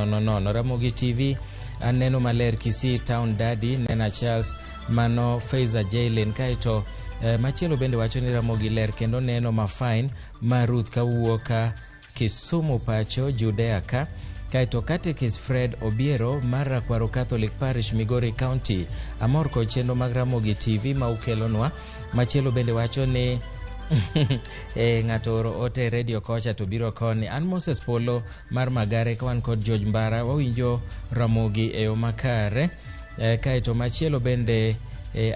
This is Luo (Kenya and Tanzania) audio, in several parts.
nono. Ramogi TV aneno maler Kisii Town Daddy Nena Charles mano Faiza Jailin kaito machielo bende wacho ni Ramogi ler kendo neno mafine ma Ruth kawuoka Kisumu pacho Judea ka kaito Katekis Fred Obiero mar Rakwaro Catholic Parish Migori County amor ko chenro mag Ramogi TV ma ukelonwa. Machielo bende wacho ni ng'ato ote radio kocha to biro koni. An Moses Polo mar Magare kawan kod George Mbara wawinjo Ramogi e yo makare. Kaito machielo bende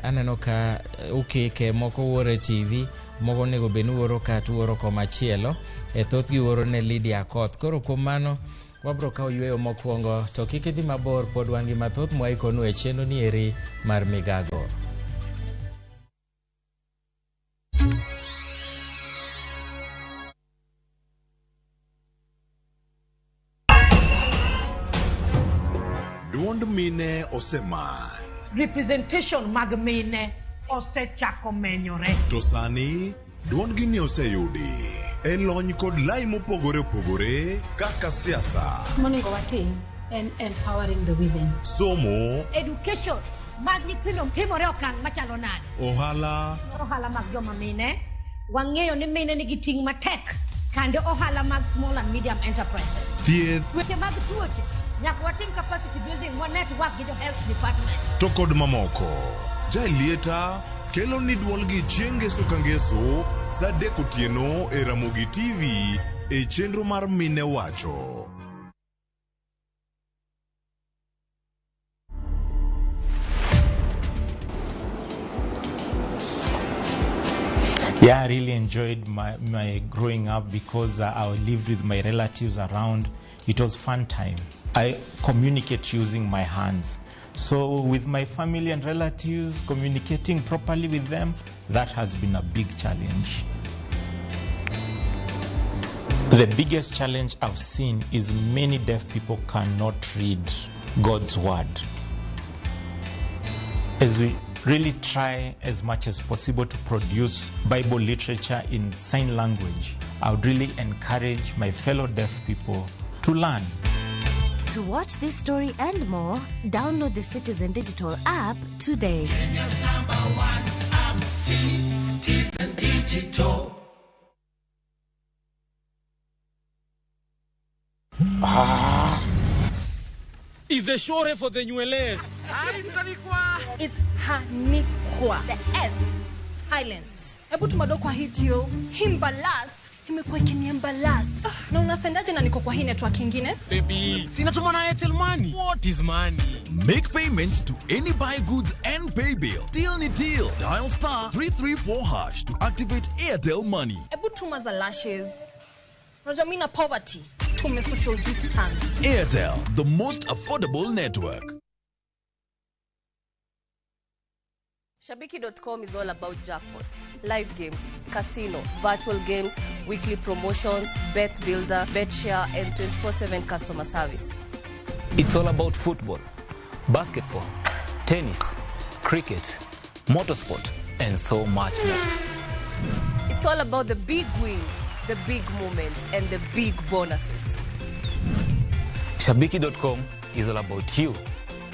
aneno ka ukike moko wuore TV moko nego benu wuoro ka tuoro ko machielo thoth gi wuoro ne Lydia Koth. Koro kuom mano wabro kawo yweyo mokwongo to kik idhi mabor pod wan gi mathoth mwaikonu e chenro ni eri mar Migago. Duond mine oseman. Representation mag mine osechako menyore. To sani duond gini oseyudi e lony kod lai mopogore opogore kaka siasa. Monego watim en empowering the women. Somo. Education mag nyithindo timore okang' machalo nade. Ohala mag joma mine. Wang'eyo ni mine nigi ting' matek kande ohala mag small and medium enterprises. Thieth. Weche mag tuoche. Nyaka watim capacity building one network gi the health department. To kod mamoko. Jailieta kelo ni duol gi chienge sukangeso sa deko tieno e Ramogi TV e chenro mar mine wacho. Yeah, I really enjoyed my growing up because I lived with my relatives around. It was fun time. I communicate using my hands. So with my family and relatives, communicating properly with them, that has been a big challenge. The biggest challenge I've seen is many deaf people cannot read God's word. As we really try as much as possible to produce Bible literature in sign language, I would really encourage my fellow deaf people to learn. To watch this story and more, download the Citizen Digital app today. Kenya's #1 app, Citizen Digital. Is the shore for the nywele? It's hanikwa. The S silent. Hebu tumado kwa hitio. Himbalas. Imekuwa ikiniembalas. Na unasendaje na niko kwa hii network ingine? Baby, sina tuma na Airtel Money. What is money? Make payments to any buy goods and pay bill. Deal ni deal. Dial *334# to activate Airtel Money. Hebu tuma za lashes. Unajua mimi na poverty. Tume social distance. Airtel, the most affordable network. Shabiki.com is all about jackpots, live games, casino, virtual games, weekly promotions, bet builder, bet share, and 24/7 customer service. It's all about football, basketball, tennis, cricket, motorsport, and so much more. It's all about the big wins, the big moments, and the big bonuses. Shabiki.com is all about you,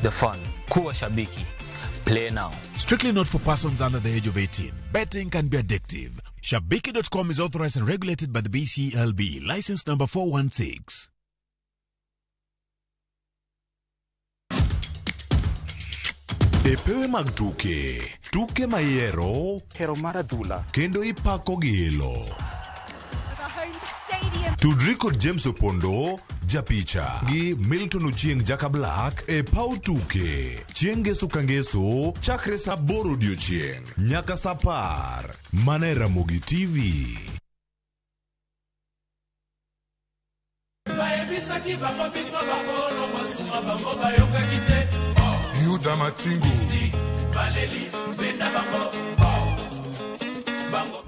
the fun. Kuwa Shabiki. Play now. Strictly not for persons under the age of 18. Betting can be addictive. Shabiki.com is authorized and regulated by the BCLB. License number 416. Epewe mag tuke mayero, hero maradhula, kendo ipako gilo. Tudri kod James Opondo, Japicha, gi Milton Ochieng Jaka Black, e pau tuke. Chienge sukangeso, chakre sa boro odiochieng, nyaka sa par, mane Ramogi TV. Yuda Matingu.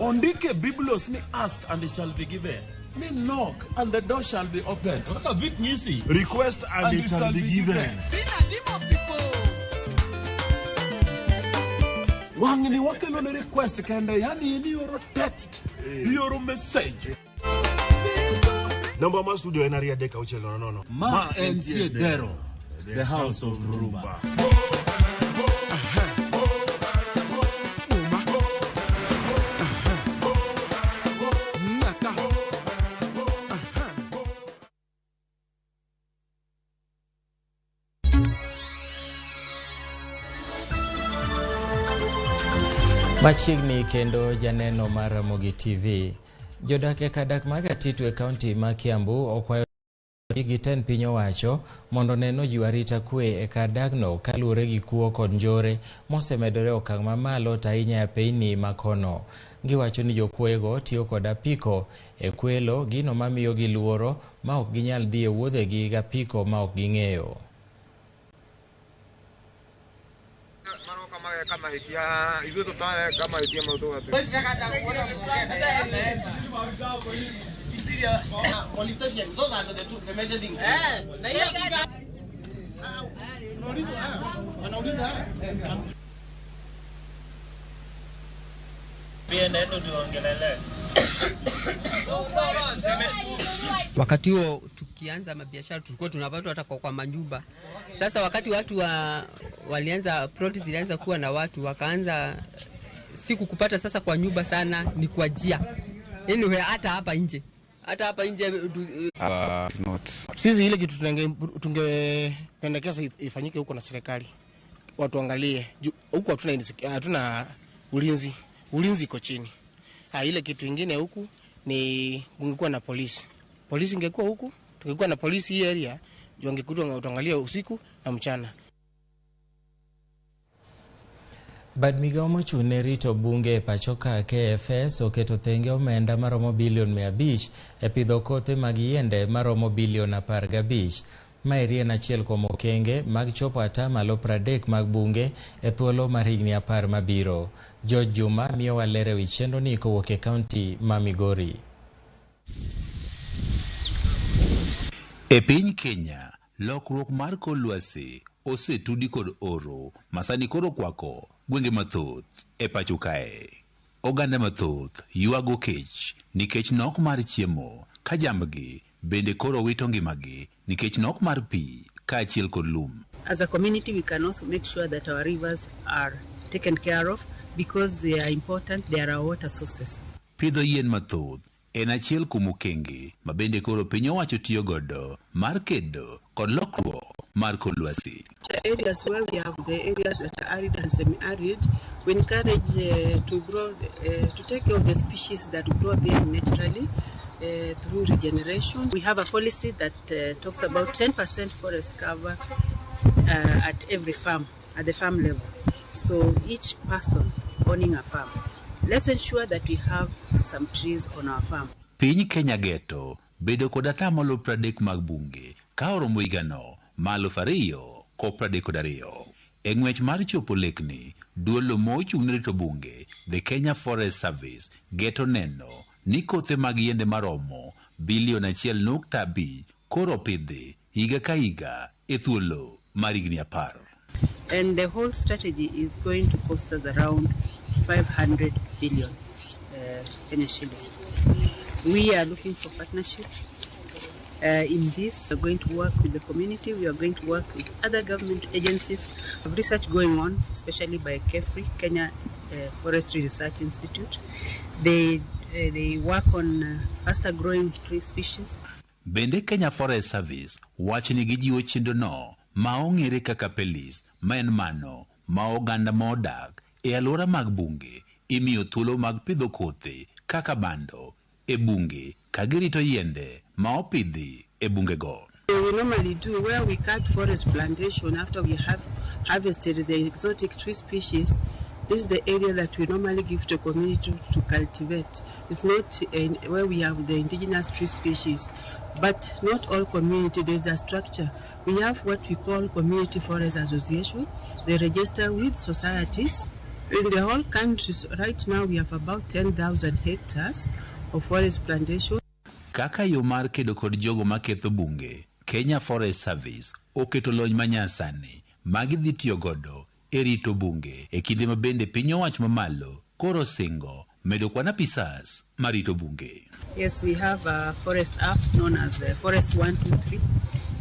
Ondike Biblos ni ask and it shall be given. Me knock and the door shall be opened. What a bit easy. Request and it shall be given. Wangini wakelo ni request kende yani yoro text, yoro message. Namba ma studio en aria deka uchelo nono. Ma en Tiedero, the house of rumba. Machiegni kendo janeno mar Ramogi TV. Jodak e kadak mag Atitu e kaunti ma Kiambu okwayo gi ten piny owacho mondo neno ji arita kwe e kadagno kaluwore gi kuo kod njore mosemedore okang' mamalo ahinya e pinyni makono. Giwacho ni jokuoyego tiyo kod apiko e kwelo gino mamiyo gi luoro ma ok ginyal dhi e wuodhegi gi apiko ma ok ging'eyo. Police station, those are the major things. Wakati huo tukianza mabiashara tulikuwa tunapata hata kwa manyumba. Sasa wakati watu walianza protest, ilianza kuwa na watu wakaanza siku kupata sasa kwa nyumba sana ni kwa jia. Anyway, hata hapa nje sisi ile kitu tungependekeza ifanyike huko na serikali. Watu angalie huko hatuna ulinzi iko chini. Ile kitu kingine huku ni kungekuwa na polisi ingekuwa huku, tungekuwa na polisi hii area, wangekuwa tuangalia usiku na mchana. Bad Migago mochune rito bunge pachoka KFS oketo thenge omenda maromo bilion 500 e pidho kothe mag yiende maromo bilion 15. Maeri en achiel kuom okenge mag chopo atamalo 30 mag bunge e thuolo mar higni 10 mabiro. George Juma miyo walere wi chenro ni kowuok e kaunti ma Migori. E piny Kenya, lokruok mar kor lwasi osetudi kod oro masani koro kwako gwenge mathoth e pacho kae. Oganda mathoth yuago kech nikech nok mar chiemo ka jambgi bende koro wito ngimagi nikech nok mar pi kaachiel kod lum. As a community, we can also make sure that our rivers are taken care of because they are important, they are our water sources. Pidho yien mathoth en achiel kuom okenge ma bende koro piny owacho tiyo godo mar kedo kod lokruok mar kor lwasi. Areas where we have the areas that are arid and semi-arid, we encourage to grow, to take care of the species that grow there naturally through regeneration. We have a policy that talks about 10% forest cover at every farm, at the farm level. So each person owning a farm, let's ensure that we have some trees on our farm. Piny Kenya geto bedo kod atamalo 30 mag bunge ka oromo higano malo 232. E ng'wech mar chopo lekni, duolo mochung' ne rito bunge, the Kenya Forest Service geto neno ni kothe mag yiende maromo bilion 1.5 koro pidhi higa ka higa e thuolo mar higni 10. And the whole strategy is going to cost us around 500 billion Kenya shillings. We are looking for partnership in this. We are going to work with the community. We are going to work with other government agencies. Research going on, especially by KEFRI, Kenya Forestry Research Institute. They work on faster growing tree species. Bende Kenya Forest Service wacho ni gijiwo chenro no ma ong'ere kaka pelis, ma en mano ma oganda modak e alwora mag bunge imiyo thuolo mag pidho kothe kaka bando e bunge ka girito yiende ma opidhi e bunge go. We normally do where we cut forest plantation after we have harvested the exotic tree species. This is the area that we normally give to community to cultivate. It's not where we have the indigenous tree species, but not all community, there's a structure. We have what we call community forest association. They register with societies. In the whole country, right now we have about 10,000 hectares of forest plantation. Kaka yo mar kedo kod jogo maketho bunge, Kenya Forest Service oketo lony manyasani magi dhi tiyo godo e rito bunge e kinde ma bende piny owacho mamalo koro singo medo kwan apisas marito bunge. Yes, we have a forest app known as Forest 123,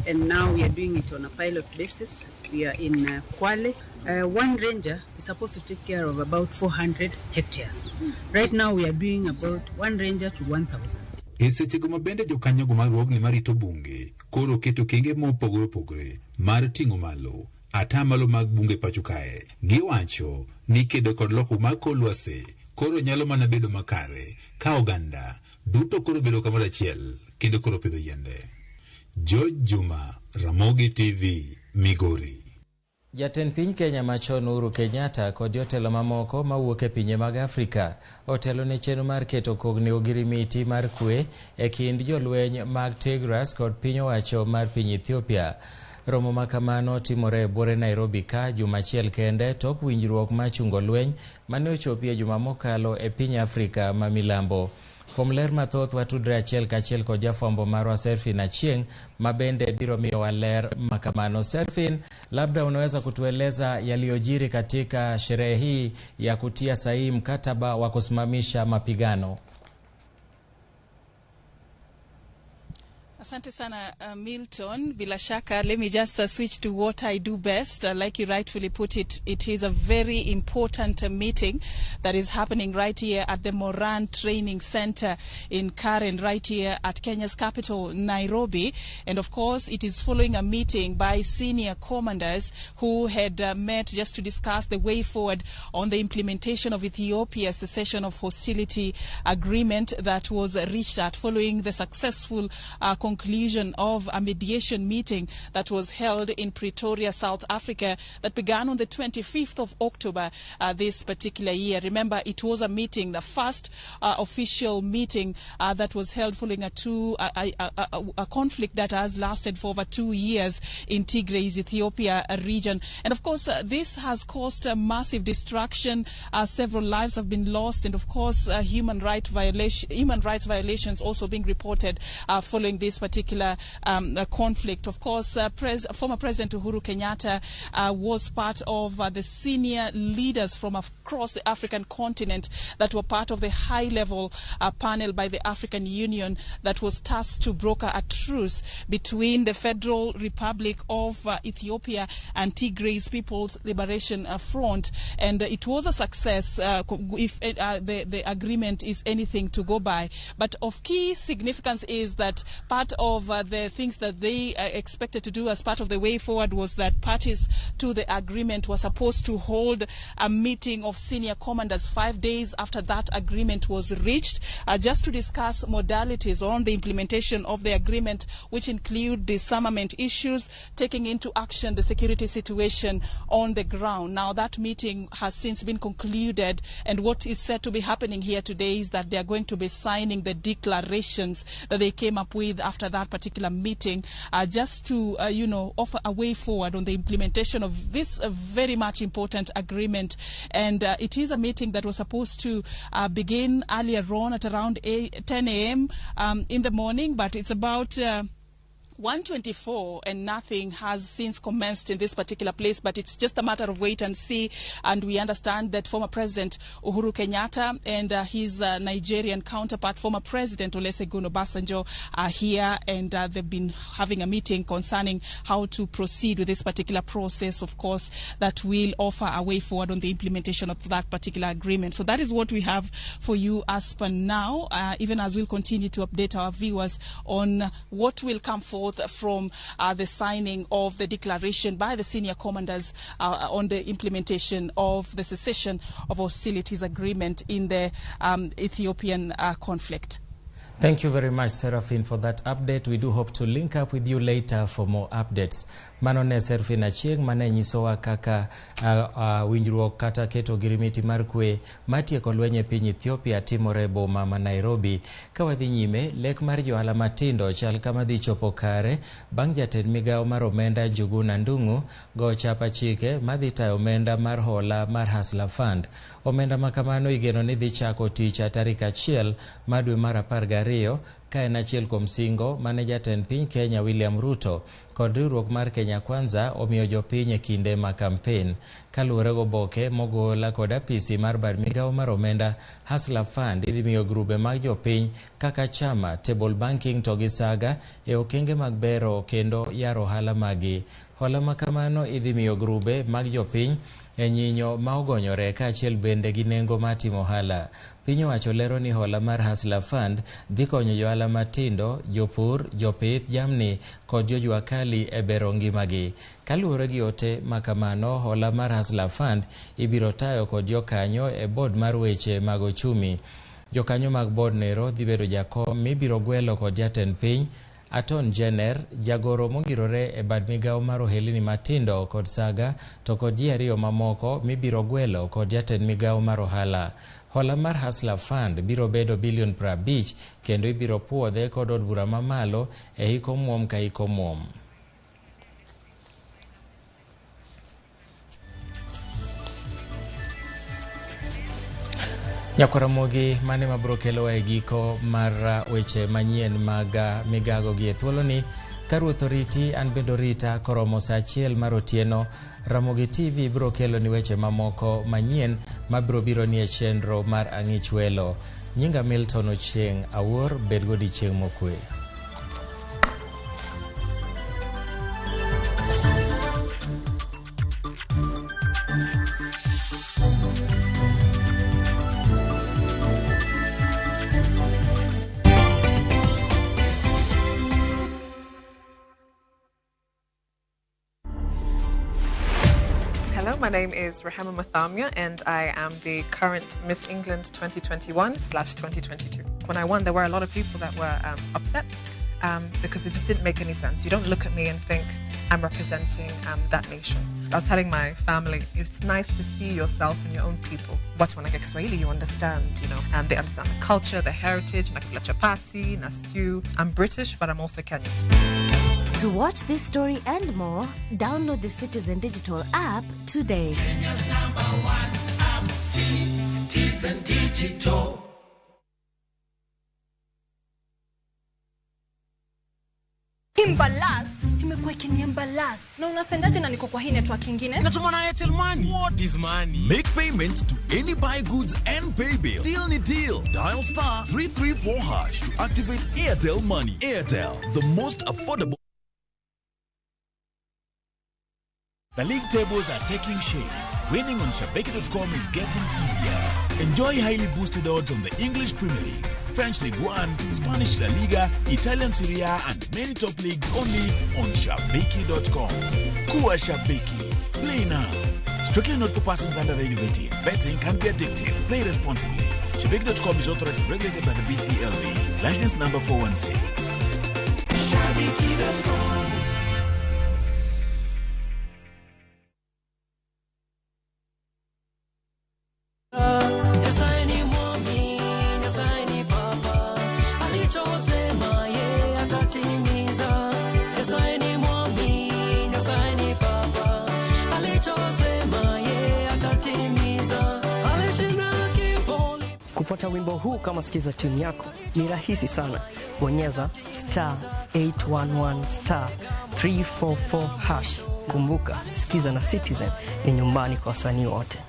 and now we are doing it on a pilot basis. We are in Kwale. One ranger is supposed to take care of about 400 hectares. Right now we are doing about one ranger to 1,000. Esechego mabende jokanyogo magruogni marito bunge koro keto kenge mopogore opogore mar ting'o malo atamalo mag bunge pacho kae. Giwacho ni kedo kod lokruok mag kor lwasi koro nyalo mana bedo makare ka oganda duto koro bedo kamoro achiel kendo koro pidho yiende. George Juma, Ramogi TV, Migori. Jatend piny Kenya machon Uhuru Kenyatta kod jotelo mamoko mawuok e pinje mag Afrika otelo ne chenro mar keto kogni ogirimiti mar kwe e kind jolweny mag Tigray kod piny owacho mar piny Ethiopia. Romo makamano timore e buore Nairobi ka juma achiel kende tok winjruok machungo lweny mane ochopie juma mokalo e piny Afrika ma milambo. Kuom ler mathoth watudre achiel kachiel kod jafwambo marwa Serfin Achieng' mabende biro miyowa ler makamano. Serfin, labda unaweza kutueleza yaliyojiri katika sherehe hii ya kutia sahihi mkataba wa kusimamisha mapigano? Asante sana Milton. Bila shaka, let me just switch to what I do best. Like you rightfully put it, it is a very important meeting that is happening right here at the Moran Training Center in Karen, right here at Kenya's capital, Nairobi. And of course, it is following a meeting by senior commanders who had met just to discuss the way forward on the implementation of Ethiopia's cessation of hostility agreement that was reached at following the successful conclusion of a mediation meeting that was held in Pretoria, South Africa, that began on the 25th of October this particular year. Remember, it was a meeting, the first official meeting that was held following a conflict that has lasted for over 2 years in Tigray's Ethiopia region. And of course, this has caused a massive destruction. Several lives have been lost, and of course, human rights violations also being reported following this particular conflict. Of course, former President Uhuru Kenyatta was part of the senior leaders from across the African continent that were part of the high-level panel by the African Union that was tasked to broker a truce between the Federal Republic of Ethiopia and Tigray's People's Liberation Front. And it was a success if the agreement is anything to go by. But of key significance is that part of the things that they expected to do as part of the way forward was that parties to the agreement were supposed to hold a meeting of senior commanders 5 days after that agreement was reached, just to discuss modalities on the implementation of the agreement, which include disarmament issues, taking into action the security situation on the ground. Now, that meeting has since been concluded, and what is said to be happening here today is that they are going to be signing the declarations that they came up with after that particular meeting, just to offer a way forward on the implementation of this very much important agreement. And it is a meeting that was supposed to begin earlier on at around 10 a.m. In the morning, but it's about 1:24 and nothing has since commenced in this particular place, but it's just a matter of wait and see. And we understand that former President Uhuru Kenyatta and his Nigerian counterpart, former President Olusegun Obasanjo, are here, and they've been having a meeting concerning how to proceed with this particular process, of course, that will offer a way forward on the implementation of that particular agreement. So that is what we have for you as per now, even as we'll continue to update our viewers on what will come forth from the signing of the declaration by the senior commanders on the implementation of the cessation of hostilities agreement in the Ethiopian conflict. Thank you very much, Serafin, for that update. We do hope to link up with you later for more updates. Manone Serafin Achieng' mane nyisowa kaka winjruok kata keto girimiti mar kwe matieko lweny e piny Ethiopia timore boma ma Nairobi. Ka wadhi nyime, lek mar johala matindo chal kama dhi chopo kare bang' jatend migawo mar omenda Njuguna Ndung'u go chapa chike madhi tayo omenda mar hola mar Hustler Fund. Omenda makamano igeno ni dhi chako tich tarik 1 mar dwe mar 12 ka en achiel kuom singo mane jatend piny Kenya William Ruto kod riwruok mar Kenya Kwanza omiyo jopiny e kinde ma kampen. Kaluwore goboke mogola kod apisi mar bad migawo mar omenda Hustler Fund idhi miyo grube mag jopiny kaka chama, table banking to gi saga e okenge mag bero kendo yaro ohala magi. Hola makamano idhi miyo grube mag jopiny e nyinyo ma ogonyore kaachiel bende gi nengo mar timo ohala. Piny owacho lero ni hola mar Hustler Fund dhi konyo johala matindo, jopur, jopith jamni kod jojua kali e bero ngimagi. Kaluwore gi ote makamano, hola mar Hustler Fund ibiro tayo kod jokanyo e board mar weche mag ochumi. Jokanyo mag board nero dhi bedo jakom mibiro gwelo kod jatend piny, Aton Jenner, jagoro mongirore e bad migawo mar ohelni matindo kod saga to kod ji ariyo mamoko mibiro gwelo kod jatend migawo mar ohala. Hola mar Hustler Fund biro bedo bilion 50 kendo ibiro puodhe kod od bura mamalo e hiko muom ka hiko muom. Ramogi mane mabro kelo e giko mar weche manyien mag migago gi e thuoloni. Karuoth oriti an bendo rita koromo sa 1 mar otieno. Ramogi TV bro kelo ni weche mamoko manyien mabro biro ni e chenro mar ang'ich welo. Nyinga Milton Ochieng awuor, bed godiochieng' mokwe. Hello, my name is Rahama Mathamia and I am the current Miss England 2021/2022. When I won, there were a lot of people that were upset because it just didn't make any sense. You don't look at me and think I'm representing that nation. I was telling my family, it's nice to see yourself and your own people. But when I get Swahili, you understand, they understand the culture, the heritage, nakula chapati, na stew. I'm British, but I'm also Kenyan. To watch this story and more, download the Citizen Digital app today. Kenya's #1 app, Citizen Digital. Imbalas imekuwa ikiniembalas na unasendaje na niko kwa hii network ingine? Natuma na Airtel Money. What is money? Make payments to any buy goods and pay bill. Deal ni deal. Dial *334# to activate Airtel Money. Airtel, the most affordable. The league tables are taking shape. Winning on Shabeki.com is getting easier. Enjoy highly boosted odds on the English Premier League, French Ligue 1, Spanish La Liga, Italian Serie A, and many top leagues only on Shabeki.com. Kuwa Shabeki. Play now. Strictly not for persons under the age of 18. Betting can be addictive. Play responsibly. Shabeki.com is authorized and regulated by the BCLB. License number 416. Shabeki.com. Kupata wimbo huu kama sikiza timu yako ni rahisi sana. Bonyeza *811 *344#. Kumbuka, sikiza na Citizen ni nyumbani kwa wasanii wote.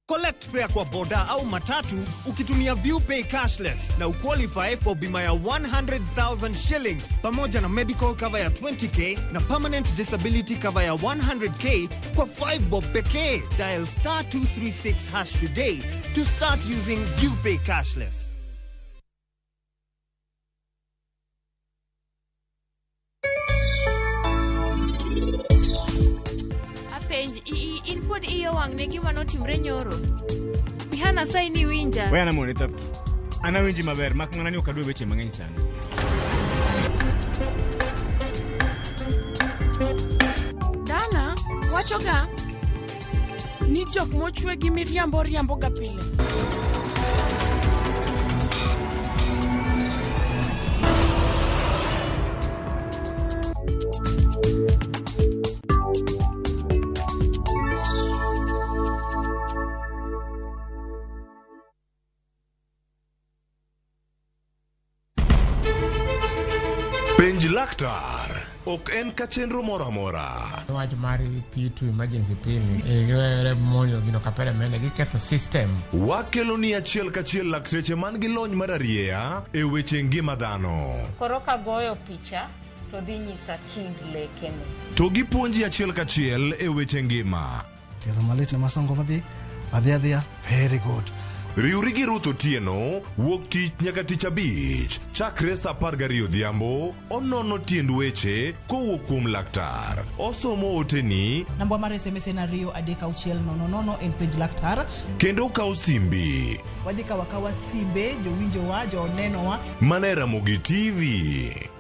Collect fare kwa boda au matatu ukitumia ViewPay cashless na uqualify for bima ya 100,000 shillings pamoja na medical cover ya 20k na permanent disability cover ya 100k kwa 5 bob pekee. Dial *236# today to start using ViewPay cashless. Input iyo wang ne gima notimre nyoro. Mihana sai ni winja. Wewe anamwone tapu. Ana winji maber mak ng'anani okadwe weche mang'eny sana. Dana wachoga ni jok mochwe gi miriambo ga pile. Laktar ok en ka chenro moro amora. Wach mar P2 emergency pin e monyo gino kapere mene giketho system. Wakelo ni achiel kachiel lakteche man gi lony mar arieya e weche ngima dhano. Koro ka goyo picha to dhi nyisa kind lekene. To gipuonji achiel kachiel e weche ngima. Telo malit na masongo adhia very good. Riuri gi Ruth Otieno wuok tich nyaka tich abich chakre sa 12 odhiambo. Onono tiend weche kowuok kuom laktar. Osomo oteni namba mar SMS en 23600 en page laktar. Kendo kawo simbi. Wadhi kawa simbe jowinjowa jonenowa. Manera Ramogi TV.